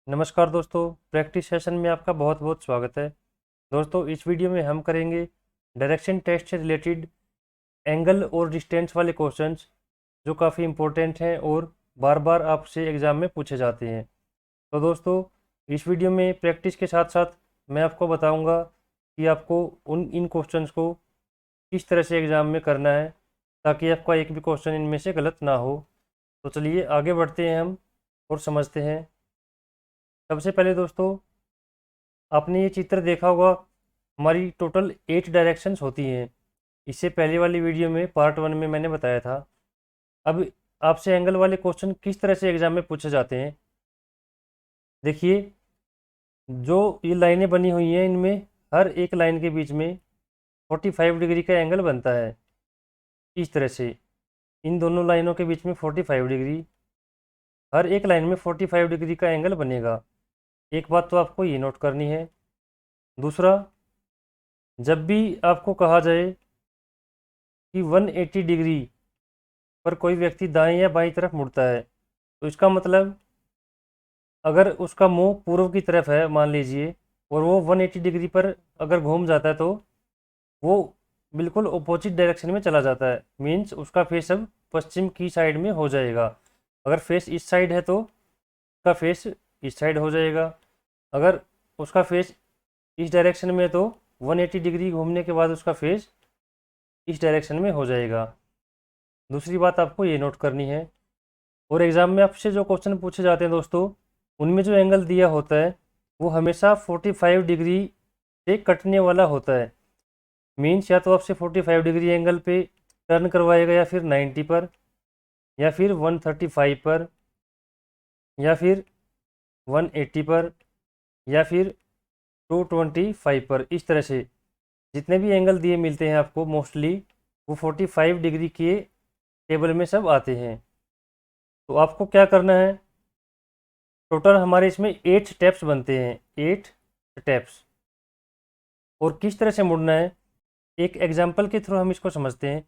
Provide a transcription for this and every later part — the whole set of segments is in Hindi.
नमस्कार दोस्तों, प्रैक्टिस सेशन में आपका बहुत बहुत स्वागत है। दोस्तों, इस वीडियो में हम करेंगे डायरेक्शन टेस्ट से रिलेटेड एंगल और डिस्टेंस वाले क्वेश्चंस जो काफ़ी इंपॉर्टेंट हैं और बार बार आपसे एग्ज़ाम में पूछे जाते हैं। तो दोस्तों, इस वीडियो में प्रैक्टिस के साथ साथ मैं आपको बताऊंगा कि आपको इन क्वेश्चंस को किस तरह से एग्ज़ाम में करना है ताकि आपका एक भी क्वेश्चन इनमें से गलत ना हो। तो चलिए आगे बढ़ते हैं हम और समझते हैं। सबसे पहले दोस्तों, आपने ये चित्र देखा होगा। हमारी टोटल 8 डायरेक्शंस होती हैं। इससे पहले वाली वीडियो में पार्ट 1 में मैंने बताया था। अब आपसे एंगल वाले क्वेश्चन किस तरह से एग्जाम में पूछे जाते हैं, देखिए। जो ये लाइनें बनी हुई हैं, इनमें हर एक लाइन के बीच में 45 डिग्री का एंगल बनता है। इस तरह से इन दोनों लाइनों के बीच में 45 डिग्री, हर एक लाइन में 45 डिग्री का एंगल बनेगा। एक बात तो आपको ये नोट करनी है। दूसरा, जब भी आपको कहा जाए कि 180 डिग्री पर कोई व्यक्ति दाएं या बाईं तरफ मुड़ता है, तो इसका मतलब अगर उसका मुंह पूर्व की तरफ है मान लीजिए, और वो 180 डिग्री पर अगर घूम जाता है, तो वो बिल्कुल अपोजिट डायरेक्शन में चला जाता है। मीन्स उसका फेस अब पश्चिम की साइड में हो जाएगा। अगर फेस इस साइड है तो उसका फेस इस साइड हो जाएगा। अगर उसका फेस इस डायरेक्शन में है तो 180 डिग्री घूमने के बाद उसका फेस इस डायरेक्शन में हो जाएगा। दूसरी बात आपको ये नोट करनी है। और एग्ज़ाम में आपसे जो क्वेश्चन पूछे जाते हैं दोस्तों, उनमें जो एंगल दिया होता है वो हमेशा 45 डिग्री से कटने वाला होता है। मीन्स या तो आपसे 45 डिग्री एंगल पे टर्न करवाएगा, या फिर 90 पर, या फिर 135 पर, या फिर 180 पर, या फिर 225 पर। इस तरह से जितने भी एंगल दिए मिलते हैं आपको, मोस्टली वो 45 डिग्री के टेबल में सब आते हैं। तो आपको क्या करना है, टोटल हमारे इसमें 8 स्टेप्स बनते हैं, 8 स्टेप्स। और किस तरह से मुड़ना है, एक एग्जाम्पल के थ्रू हम इसको समझते हैं।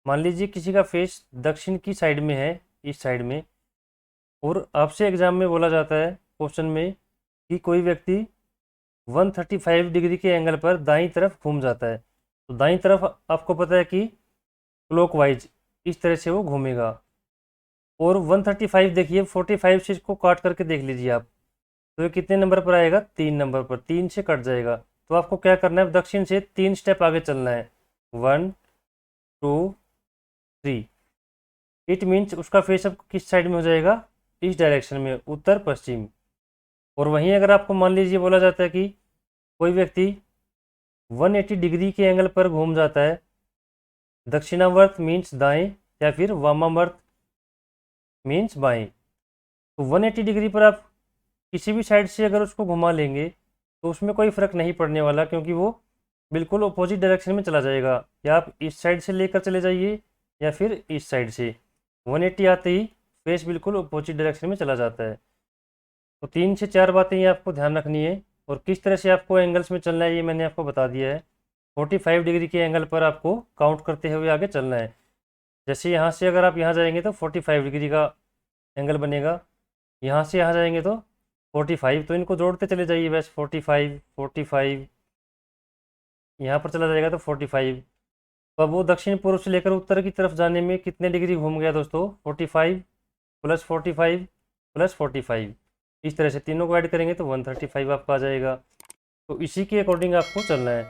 मान लीजिए किसी का फेस दक्षिण की साइड में है, इस साइड में, और आपसे एग्जाम में बोला जाता है क्वेश्चन में कि कोई व्यक्ति 135 डिग्री के एंगल पर दाईं तरफ घूम जाता है। तो दाईं तरफ आपको पता है कि क्लॉकवाइज इस तरह से वो घूमेगा। और 135 देखिए, 45 से इसको काट करके देख लीजिए आप, तो ये कितने नंबर पर आएगा, 3 नंबर पर, 3 से कट जाएगा। तो आपको क्या करना है, दक्षिण से 3 स्टेप आगे चलना है, 1 2 3। इट मीन्स उसका फेस अब किस साइड में हो जाएगा, इस डायरेक्शन में, उत्तर पश्चिम। और वहीं अगर आपको मान लीजिए बोला जाता है कि कोई व्यक्ति 180 डिग्री के एंगल पर घूम जाता है, दक्षिणावर्त मीन्स दाएं, या फिर वामावर्त मीन्स बाएं। तो 180 डिग्री पर आप किसी भी साइड से अगर उसको घुमा लेंगे तो उसमें कोई फ़र्क नहीं पड़ने वाला, क्योंकि वो बिल्कुल अपोजिट डायरेक्शन में चला जाएगा। या आप इस साइड से लेकर चले जाइए, या फिर इस साइड से, 180 आते ही फेस बिल्कुल अपोजिट डायरेक्शन में चला जाता है। तो 3 से 4 बातें ये आपको ध्यान रखनी है। और किस तरह से आपको एंगल्स में चलना है ये मैंने आपको बता दिया है। 45 डिग्री के एंगल पर आपको काउंट करते हुए आगे चलना है। जैसे यहाँ से अगर आप यहाँ जाएंगे तो 45 डिग्री का एंगल बनेगा, यहाँ से यहाँ जाएंगे तो 45। तो इनको जोड़ते चले जाइए बस, 45 45, यहाँ पर चला जाएगा तो 45। तो अब वो दक्षिण पूर्व से लेकर उत्तर की तरफ जाने में कितने डिग्री घूम गया दोस्तों, 45 प्लस 45 प्लस 45। इस तरह से तीनों को ऐड करेंगे तो 135 आपका आ जाएगा। तो इसी के अकॉर्डिंग आपको चलना है।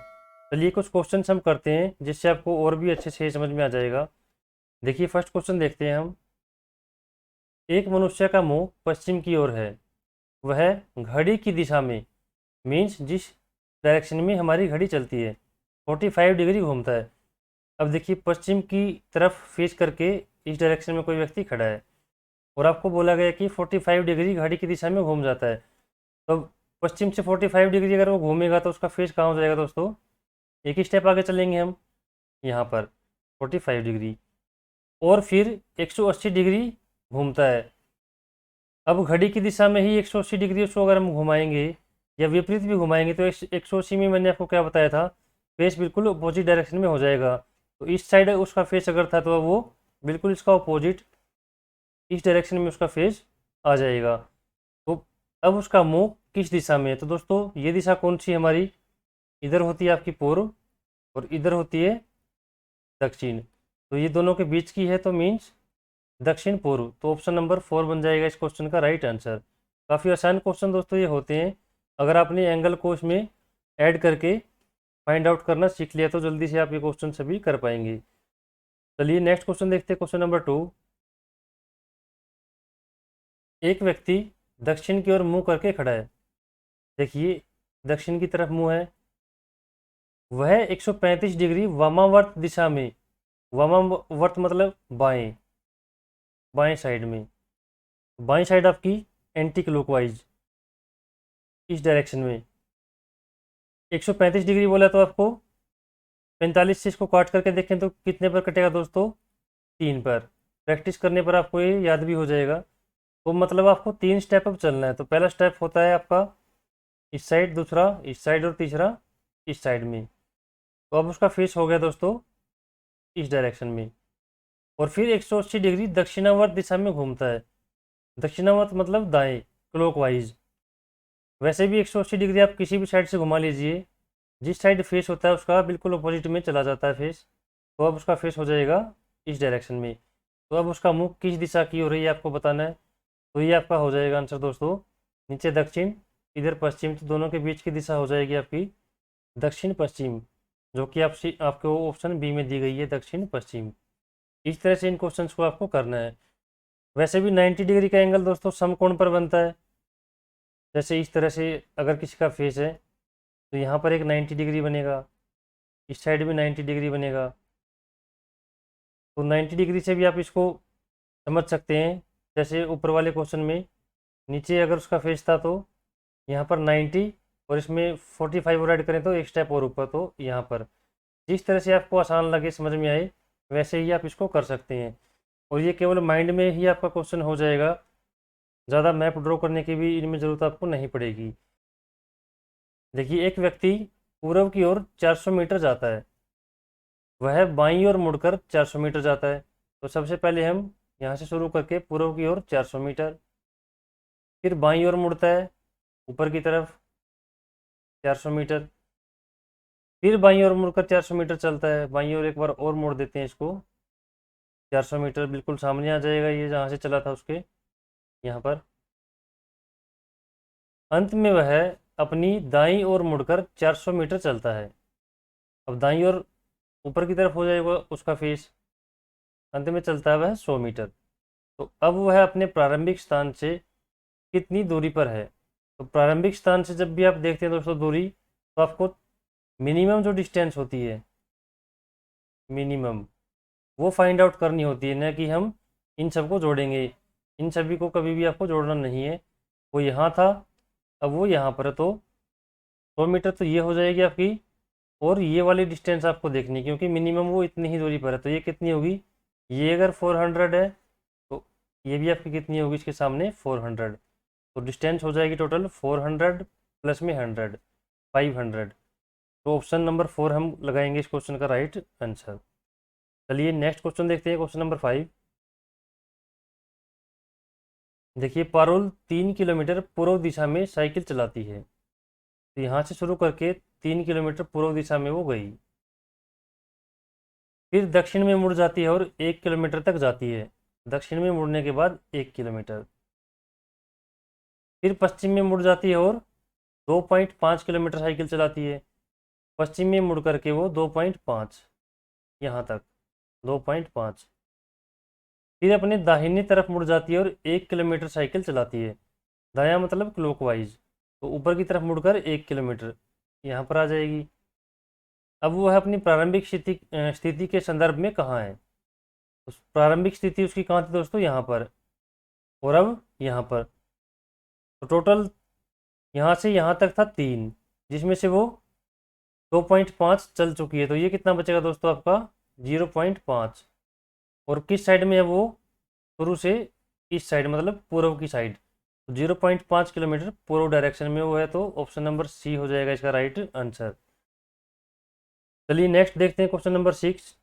चलिए कुछ क्वेश्चन हम करते हैं जिससे आपको और भी अच्छे से समझ में आ जाएगा। देखिए फर्स्ट क्वेश्चन देखते हैं हम। एक मनुष्य का मुंह पश्चिम की ओर है, वह घड़ी की दिशा में, मीन्स जिस डायरेक्शन में हमारी घड़ी चलती है, 45 डिग्री घूमता है। अब देखिए पश्चिम की तरफ फेस करके इस डायरेक्शन में कोई व्यक्ति खड़ा है, और आपको बोला गया कि 45 डिग्री घड़ी की दिशा में घूम जाता है। तो पश्चिम से 45 डिग्री अगर वो घूमेगा तो उसका फेस कहाँ हो जाएगा दोस्तों, एक ही स्टेप आगे चलेंगे हम, यहाँ पर 45 डिग्री, और फिर 180 डिग्री घूमता है। अब घड़ी की दिशा में ही 180 डिग्री उसको अगर हम घुमाएंगे या विपरीत भी घुमाएंगे तो 180 में मैंने आपको क्या बताया था, फेस बिल्कुल अपोजिट डायरेक्शन में हो जाएगा। तो इस साइड उसका फेस अगर था तो वो बिल्कुल इसका अपोजिट, इस डायरेक्शन में उसका फेस आ जाएगा। तो अब उसका मुंह किस दिशा में है? तो दोस्तों ये दिशा कौन सी हमारी, इधर होती है आपकी पूर्व और इधर होती है दक्षिण, तो ये दोनों के बीच की है, तो मीन्स दक्षिण पूर्व। तो ऑप्शन नंबर 4 बन जाएगा इस क्वेश्चन का राइट आंसर। काफ़ी आसान क्वेश्चन दोस्तों ये होते हैं, अगर आपने एंगल को इसमें ऐड करके फाइंड आउट करना सीख लिया तो जल्दी से आप ये क्वेश्चन सभी कर पाएंगे। चलिए नेक्स्ट क्वेश्चन देखते हैं, क्वेश्चन नंबर 2। एक व्यक्ति दक्षिण की ओर मुंह करके खड़ा है। देखिए दक्षिण की तरफ मुंह है, वह 135 डिग्री वामावर्त दिशा में, वामावर्त मतलब बाएं, बाएं साइड में, बाएं साइड आपकी एंटी क्लॉकवाइज इस डायरेक्शन में 135 डिग्री बोला, तो आपको 45 से इसको काट करके देखें तो कितने पर कटेगा दोस्तों, 3 पर। प्रैक्टिस करने पर आपको ये याद भी हो जाएगा। तो मतलब आपको 3 स्टेप अब चलना है। तो पहला स्टेप होता है आपका इस साइड, दूसरा इस साइड और तीसरा इस साइड में। तो अब उसका फेस हो गया दोस्तों इस डायरेक्शन में, और फिर 180 डिग्री दक्षिणावर्त दिशा में घूमता है। दक्षिणावर्त मतलब दाएं, क्लॉकवाइज। वैसे भी 180 डिग्री आप किसी भी साइड से घुमा लीजिए, जिस साइड फेस होता है उसका बिल्कुल अपोजिट में चला जाता है फेस। तो अब उसका फेस हो जाएगा इस डायरेक्शन में। तो अब उसका मुख किस दिशा की हो रही है आपको बताना है। तो ये आपका हो जाएगा आंसर दोस्तों, नीचे दक्षिण इधर पश्चिम, तो दोनों के बीच की दिशा हो जाएगी आपकी दक्षिण पश्चिम, जो कि आपको ऑप्शन बी में दी गई है, दक्षिण पश्चिम। इस तरह से इन क्वेश्चंस को आपको करना है। वैसे भी 90 डिग्री का एंगल दोस्तों समकोण पर बनता है। जैसे इस तरह से अगर किसी का फेस है तो यहाँ पर एक 90 डिग्री बनेगा, इस साइड भी 90 डिग्री बनेगा। तो 90 डिग्री से भी आप इसको समझ सकते हैं। जैसे ऊपर वाले क्वेश्चन में नीचे अगर उसका फेस था तो यहाँ पर 90 और इसमें 45 और ऐड करें तो एक स्टेप और ऊपर, तो यहाँ पर जिस तरह से आपको आसान लगे, समझ में आए, वैसे ही आप इसको कर सकते हैं। और ये केवल माइंड में ही आपका क्वेश्चन हो जाएगा, ज़्यादा मैप ड्रॉ करने की भी इनमें ज़रूरत आपको नहीं पड़ेगी। देखिए एक व्यक्ति पूर्व की ओर 400 मीटर जाता है, वह बाईं ओर मुड़कर 400 मीटर जाता है। तो सबसे पहले हम यहाँ से शुरू करके पूर्व की ओर 400 मीटर, फिर बाईं ओर मुड़ता है ऊपर की तरफ 400 मीटर, फिर बाईं ओर मुड़कर 400 मीटर चलता है। बाईं ओर एक बार और मोड़ देते हैं इसको, 400 मीटर बिल्कुल सामने आ जाएगा ये जहाँ से चला था उसके यहाँ पर। अंत में वह अपनी दाईं ओर मुड़कर 400 मीटर चलता है। अब दाईं ओर ऊपर की तरफ हो जाएगा उसका फेस, अंत में चलता है वह 100 मीटर। तो अब वह अपने प्रारंभिक स्थान से कितनी दूरी पर है। तो प्रारंभिक स्थान से जब भी आप देखते हैं दोस्तों दूरी, तो आपको मिनिमम जो डिस्टेंस होती है, मिनिमम वो फाइंड आउट करनी होती है, ना कि हम इन सबको जोड़ेंगे। इन सभी को कभी भी आपको जोड़ना नहीं है। वो यहाँ था, अब वो यहाँ पर है, तो 100 मीटर तो ये हो जाएगी आपकी, और ये वाली डिस्टेंस आपको देखनी है क्योंकि मिनिमम वो इतनी ही दूरी पर है। तो ये कितनी होगी, ये अगर 400 है तो ये भी आपकी कितनी होगी इसके सामने 400। तो डिस्टेंस हो जाएगी टोटल 400 प्लस में 100, 500। तो ऑप्शन नंबर 4 हम लगाएंगे इस क्वेश्चन का राइट आंसर। चलिए नेक्स्ट क्वेश्चन देखते हैं, क्वेश्चन नंबर 5। देखिए पारुल 3 किलोमीटर पूर्व दिशा में साइकिल चलाती है। तो यहाँ से शुरू करके 3 किलोमीटर पूर्व दिशा में वो गई, फिर दक्षिण में मुड़ जाती है और 1 किलोमीटर तक जाती है। दक्षिण में मुड़ने के बाद 1 किलोमीटर, फिर पश्चिम में मुड़ जाती है और 2.5 किलोमीटर साइकिल चलाती है। पश्चिम में मुड़ करके वो 2.5, यहाँ तक 2.5, फिर अपने दाहिनी तरफ मुड़ जाती है और 1 किलोमीटर साइकिल चलाती है। दायां मतलब क्लॉकवाइज, तो ऊपर की तरफ मुड़कर 1 किलोमीटर यहाँ पर आ जाएगी। अब वो है अपनी प्रारंभिक स्थिति के संदर्भ में कहाँ है। उस प्रारंभिक स्थिति उसकी कहाँ थी दोस्तों, यहाँ पर, और अब यहाँ पर। तो टोटल यहाँ से यहाँ तक था 3, जिसमें से वो 2.5 चल चुकी है। तो ये कितना बचेगा दोस्तों आपका 0.5। और किस साइड में है वो, शुरू से इस साइड मतलब पूर्व की साइड। 0.5 किलोमीटर पूर्व डायरेक्शन में वो है, तो ऑप्शन नंबर सी हो जाएगा इसका राइट आंसर। चलिए नेक्स्ट देखते हैं, क्वेश्चन नंबर 6।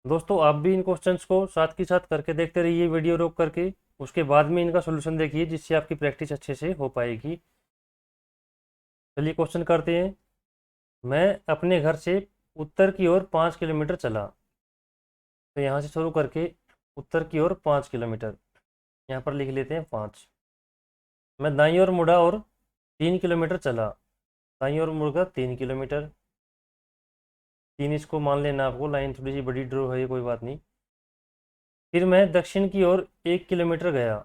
दोस्तों आप भी इन क्वेश्चंस को साथ के साथ करके देखते रहिए वीडियो रोक करके, उसके बाद में इनका सोल्यूशन देखिए, जिससे आपकी प्रैक्टिस अच्छे से हो पाएगी। चलिए क्वेश्चन करते हैं। मैं अपने घर से उत्तर की ओर 5 किलोमीटर चला। तो यहाँ से शुरू करके उत्तर की ओर 5 किलोमीटर, यहाँ पर लिख लेते हैं 5। मैं दाईं ओर मुड़ा और 3 किलोमीटर चला। दाईं ओर मुड़कर 3 किलोमीटर, 3 इसको मान लेना आपको, लाइन थोड़ी सी बड़ी ड्रॉ है, ये कोई बात नहीं। फिर मैं दक्षिण की ओर 1 किलोमीटर गया।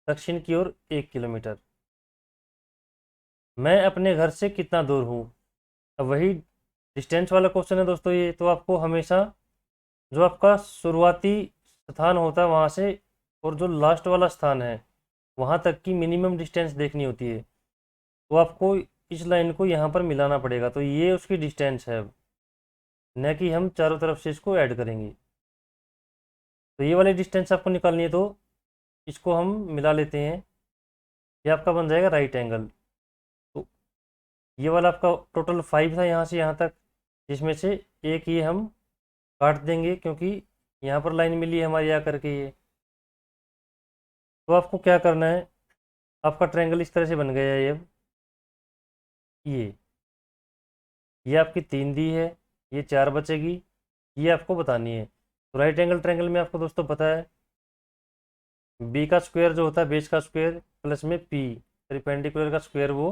दक्षिण की ओर 1 किलोमीटर। मैं अपने घर से कितना दूर हूँ। अब वही डिस्टेंस वाला क्वेश्चन है दोस्तों ये, तो आपको हमेशा जो आपका शुरुआती स्थान होता है वहाँ से और जो लास्ट वाला स्थान है वहाँ तक की मिनिमम डिस्टेंस देखनी होती है। तो आपको इस लाइन को यहाँ पर मिलाना पड़ेगा, तो ये उसकी डिस्टेंस है, न कि हम चारों तरफ से इसको ऐड करेंगे। तो ये वाली डिस्टेंस आपको निकालनी है, तो इसको हम मिला लेते हैं। ये आपका बन जाएगा राइट एंगल। तो ये वाला आपका टोटल 5 था यहाँ से यहाँ तक, जिसमें से एक ये हम काट देंगे क्योंकि यहाँ पर लाइन मिली है हमारी आ करके ये। तो आपको क्या करना है, आपका ट्रायंगल इस तरह से बन गया है। अब ये आपकी 3 दी है, ये 4 बचेगी, ये आपको बतानी है। तो राइट एंगल ट्रायंगल में आपको दोस्तों पता है बी का स्क्वायर जो होता है, बेस का स्क्वायर प्लस में पी परपेंडिकुलर का स्क्वायर, वो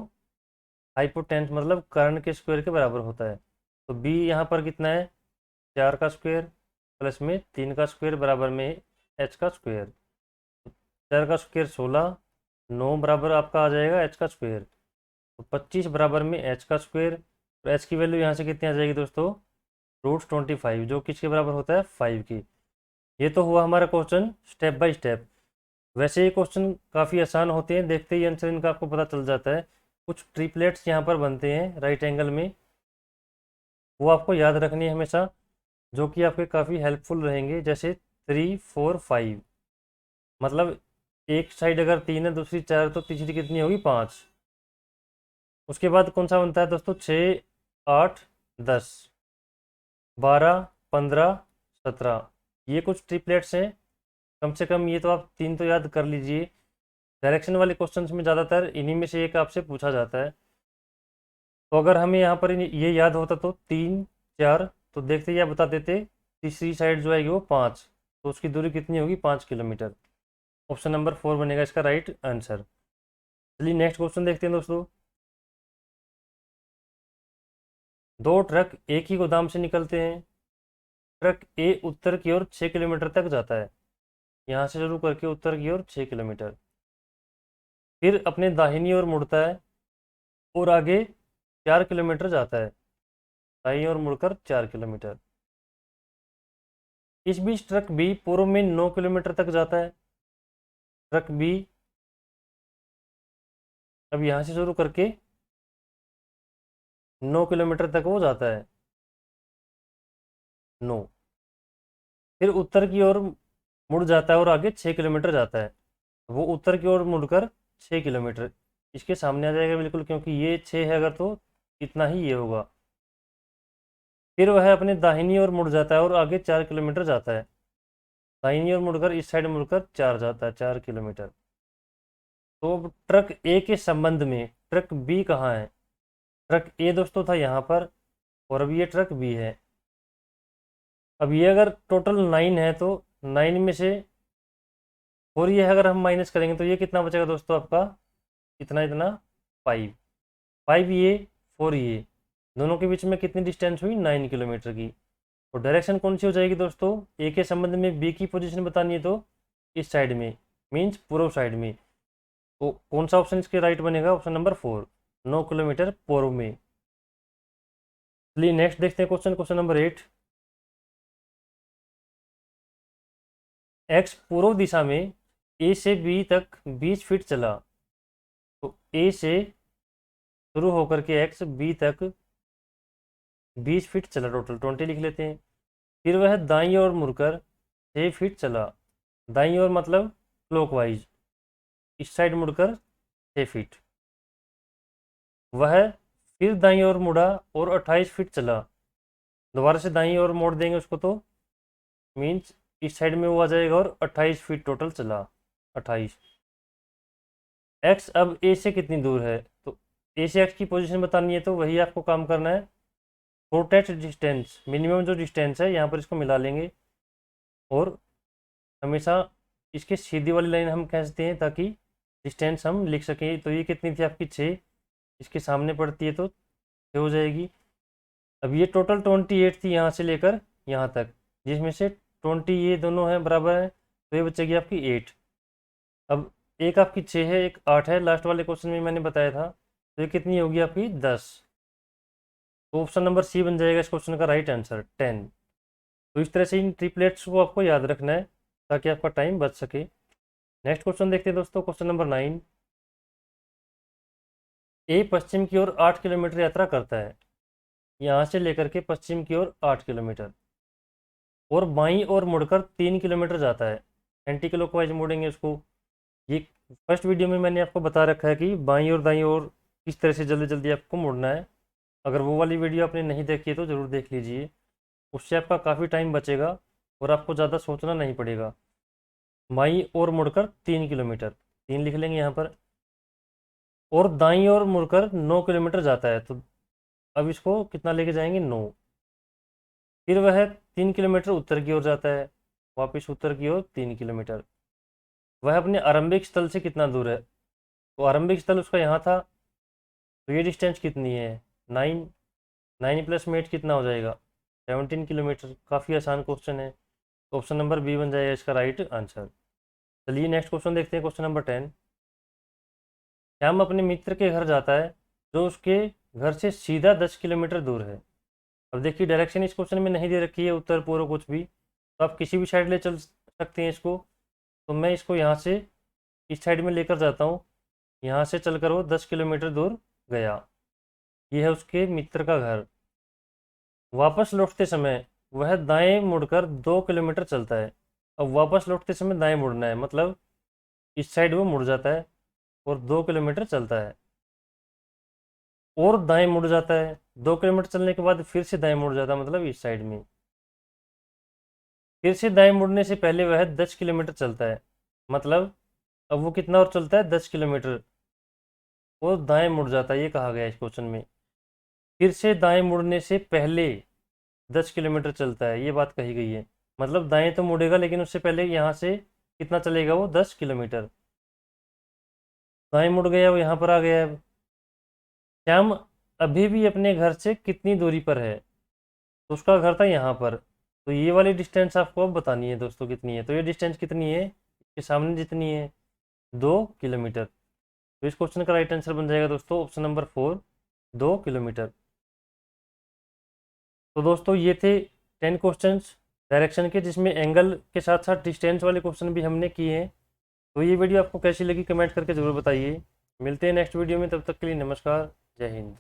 हाइपोटेन्यूस मतलब कर्ण के स्क्वायर के बराबर होता है। तो बी यहाँ पर कितना है, 4 का स्क्वायर प्लस में 3 का स्क्वायर बराबर में एच का स्क्वायर। 4 का स्क्वायर 16, 9 बराबर आपका आ जाएगा एच का स्क्वायर। तो 25 बराबर में एच का स्क्वायर। तो एच की वैल्यू यहाँ से कितनी आ जाएगी दोस्तों, √25, जो किसके बराबर होता है 5 की। ये तो हुआ हमारा क्वेश्चन स्टेप बाय स्टेप। वैसे ये क्वेश्चन काफ़ी आसान होते हैं, देखते ही आंसर इनका आपको पता चल जाता है। कुछ ट्रिपलेट्स यहाँ पर बनते हैं राइट एंगल में, वो आपको याद रखनी है हमेशा, जो कि आपके काफ़ी हेल्पफुल रहेंगे। जैसे 3, 4, 5, मतलब एक साइड अगर 3 है दूसरी 4, तो तीसरी कितनी होगी 5। उसके बाद कौन सा बनता है दोस्तों, 6, 8, 10, 12, 15, 17। ये कुछ ट्रिपलेट्स हैं, कम से कम ये तो आप 3 तो याद कर लीजिए। डायरेक्शन वाले क्वेश्चंस में ज़्यादातर इन्हीं में से एक आपसे पूछा जाता है। तो अगर हमें यहाँ पर ये याद होता तो 3, 4, तो देखते या बता देते तीसरी साइड जो आएगी वो 5, तो उसकी दूरी कितनी होगी 5 किलोमीटर। ऑप्शन नंबर 4 बनेगा इसका राइट आंसर। चलिए नेक्स्ट क्वेश्चन देखते हैं दोस्तों। 2 ट्रक एक ही गोदाम से निकलते हैं। ट्रक ए उत्तर की ओर 6 किलोमीटर तक जाता है। यहाँ से शुरू करके उत्तर की ओर 6 किलोमीटर, फिर अपने दाहिनी ओर मुड़ता है और आगे 4 किलोमीटर जाता है। दाईं ओर मुड़कर 4 किलोमीटर। इस बीच ट्रक बी पूर्व में 9 किलोमीटर तक जाता है। ट्रक बी अब यहाँ से शुरू करके 9 किलोमीटर तक वो जाता है, 9। फिर उत्तर की ओर मुड़ जाता है और आगे 6 किलोमीटर जाता है। वो उत्तर की ओर मुड़कर 6 किलोमीटर इसके सामने आ जाएगा बिल्कुल, क्योंकि ये 6 है अगर, तो इतना ही ये होगा। फिर वह अपने दाहिनी ओर मुड़ जाता है और आगे 4 किलोमीटर जाता है। दाहिनी ओर मुड़कर इस साइड मुड़कर 4 जाता है, 4 किलोमीटर। तो अब ट्रक ए के संबंध में ट्रक बी कहाँ है। ट्रक ए दोस्तों था यहाँ पर, और अब ये ट्रक बी है। अब ये अगर टोटल 9 है तो 9 में से, और ये अगर हम माइनस करेंगे तो ये कितना बचेगा दोस्तों आपका, इतना इतना 5, 5 ये 4 ये, दोनों के बीच में कितनी डिस्टेंस हुई 9 किलोमीटर की। तो डायरेक्शन कौन सी हो जाएगी दोस्तों, ए के संबंध में बी की पोजीशन बतानी है तो इस साइड में, मीन्स पूर्व साइड में। तो कौन सा ऑप्शन इसके राइट बनेगा, ऑप्शन नंबर 4, 9 किलोमीटर पूर्व में। चलिए नेक्स्ट देखते हैं क्वेश्चन, क्वेश्चन नंबर 8। एक्स पूर्व दिशा में ए से बी तक 20 फीट चला। तो ए से शुरू होकर के एक्स बी तक 20 फीट चला, टोटल 20 लिख लेते हैं। फिर वह दाईं ओर मुड़कर 6 फीट चला। दाईं ओर मतलब क्लॉकवाइज, इस साइड मुड़कर 6 फीट। वह फिर दाईं ओर मुड़ा और 28 फीट चला। दोबारा से दाईं ओर मोड़ देंगे उसको, तो मीन्स इस साइड में वो आ जाएगा और 28 फीट टोटल चला। 28। एक्स अब ए से कितनी दूर है, तो ए से एक्स की पोजीशन बतानी है, तो वही आपको काम करना है। शॉर्टेस्ट डिस्टेंस, मिनिमम जो डिस्टेंस है यहाँ पर इसको मिला लेंगे, और हमेशा इसके सीधी वाली लाइन हम खींचते हैं ताकि डिस्टेंस हम लिख सकें। तो ये कितनी थी आपकी 6, इसके सामने पड़ती है तो 6 हो जाएगी। अब ये टोटल 28 थी यहाँ से लेकर यहाँ तक, जिसमें से 20 ये दोनों हैं बराबर हैं, तो ये बचेगी आपकी 8। अब एक आपकी 6 है, एक 8 है, लास्ट वाले क्वेश्चन में मैंने बताया था, तो ये कितनी होगी आपकी 10। तो ऑप्शन नंबर सी बन जाएगा इस क्वेश्चन का राइट आंसर 10। तो इस तरह से इन ट्रिपलेट्स को आपको याद रखना है ताकि आपका टाइम बच सके। नेक्स्ट क्वेश्चन देखते हैं दोस्तों, क्वेश्चन नंबर 9। ए पश्चिम की ओर 8 किलोमीटर यात्रा करता है, यहाँ से लेकर के पश्चिम की ओर 8 किलोमीटर, और बाईं ओर मुड़कर 3 किलोमीटर जाता है। एंटी क्लॉकवाइज मुड़ेंगे उसको। ये फर्स्ट वीडियो में मैंने आपको बता रखा है कि बाईं और दाईं ओर किस तरह से जल्दी जल्दी आपको मुड़ना है। अगर वो वाली वीडियो आपने नहीं देखी है तो ज़रूर देख लीजिए, उससे आपका काफ़ी टाइम बचेगा और आपको ज़्यादा सोचना नहीं पड़ेगा। बाईं ओर मुड़कर 3 किलोमीटर, 3 लिख लेंगे यहाँ पर, और दाईं ओर मुड़कर 9 किलोमीटर जाता है, तो अब इसको कितना लेके जाएंगे 9। फिर वह 3 किलोमीटर उत्तर की ओर जाता है, वापस उत्तर की ओर 3 किलोमीटर। वह अपने आरंभिक स्थल से कितना दूर है, तो आरंभिक स्थल उसका यहाँ था, तो ये डिस्टेंस कितनी है 9। 9 प्लस में 8 कितना हो जाएगा 17 किलोमीटर। काफ़ी आसान क्वेश्चन है, तो ऑप्शन नंबर बी बन जाएगा इसका राइट आंसर। चलिए नेक्स्ट क्वेश्चन देखते हैं, क्वेश्चन नंबर 10। श्याम अपने मित्र के घर जाता है जो उसके घर से सीधा 10 किलोमीटर दूर है। अब देखिए डायरेक्शन इस क्वेश्चन में नहीं दे रखी है, उत्तर पूर्व कुछ भी, तो आप किसी भी साइड ले चल सकते हैं इसको। तो मैं इसको यहाँ से इस साइड में लेकर जाता हूँ, यहाँ से चलकर वो 10 किलोमीटर दूर गया। ये है उसके मित्र का घर। वापस लौटते समय वह दाएं मुड़कर 2 किलोमीटर चलता है। अब वापस लौटते समय दाएं मुड़ना है, मतलब इस साइड वो मुड़ जाता है और 2 किलोमीटर चलता है, और दाएं मुड़ जाता है। 2 किलोमीटर चलने के बाद फिर से दाएं मुड़ जाता है, मतलब इस साइड में। फिर से दाएं मुड़ने से पहले वह 10 किलोमीटर चलता है, मतलब अब वो कितना और चलता है 10 किलोमीटर, और दाएं मुड़ जाता है, ये कहा गया इस क्वेश्चन में। फिर से दाएं मुड़ने से पहले 10 किलोमीटर चलता है, ये बात कही गई है। मतलब दाएं तो मुड़ेगा लेकिन उससे पहले यहाँ से कितना चलेगा वो 10 किलोमीटर। दाएं मुड़ गया, वो यहाँ पर आ गया। अब श्याम अभी भी अपने घर से कितनी दूरी पर है, तो उसका घर था यहाँ पर, तो ये वाली डिस्टेंस आपको अब बतानी है दोस्तों कितनी है। तो ये डिस्टेंस कितनी है, इसके सामने जितनी है 2 किलोमीटर। तो इस क्वेश्चन का राइट आंसर बन जाएगा दोस्तों ऑप्शन नंबर 4, 2 किलोमीटर। तो दोस्तों ये थे 10 क्वेश्चंस डायरेक्शन के, जिसमें एंगल के साथ साथ डिस्टेंस वाले क्वेश्चन भी हमने किए हैं। तो ये वीडियो आपको कैसी लगी कमेंट करके ज़रूर बताइए। मिलते हैं नेक्स्ट वीडियो में, तब तक के लिए नमस्कार, जय हिंद।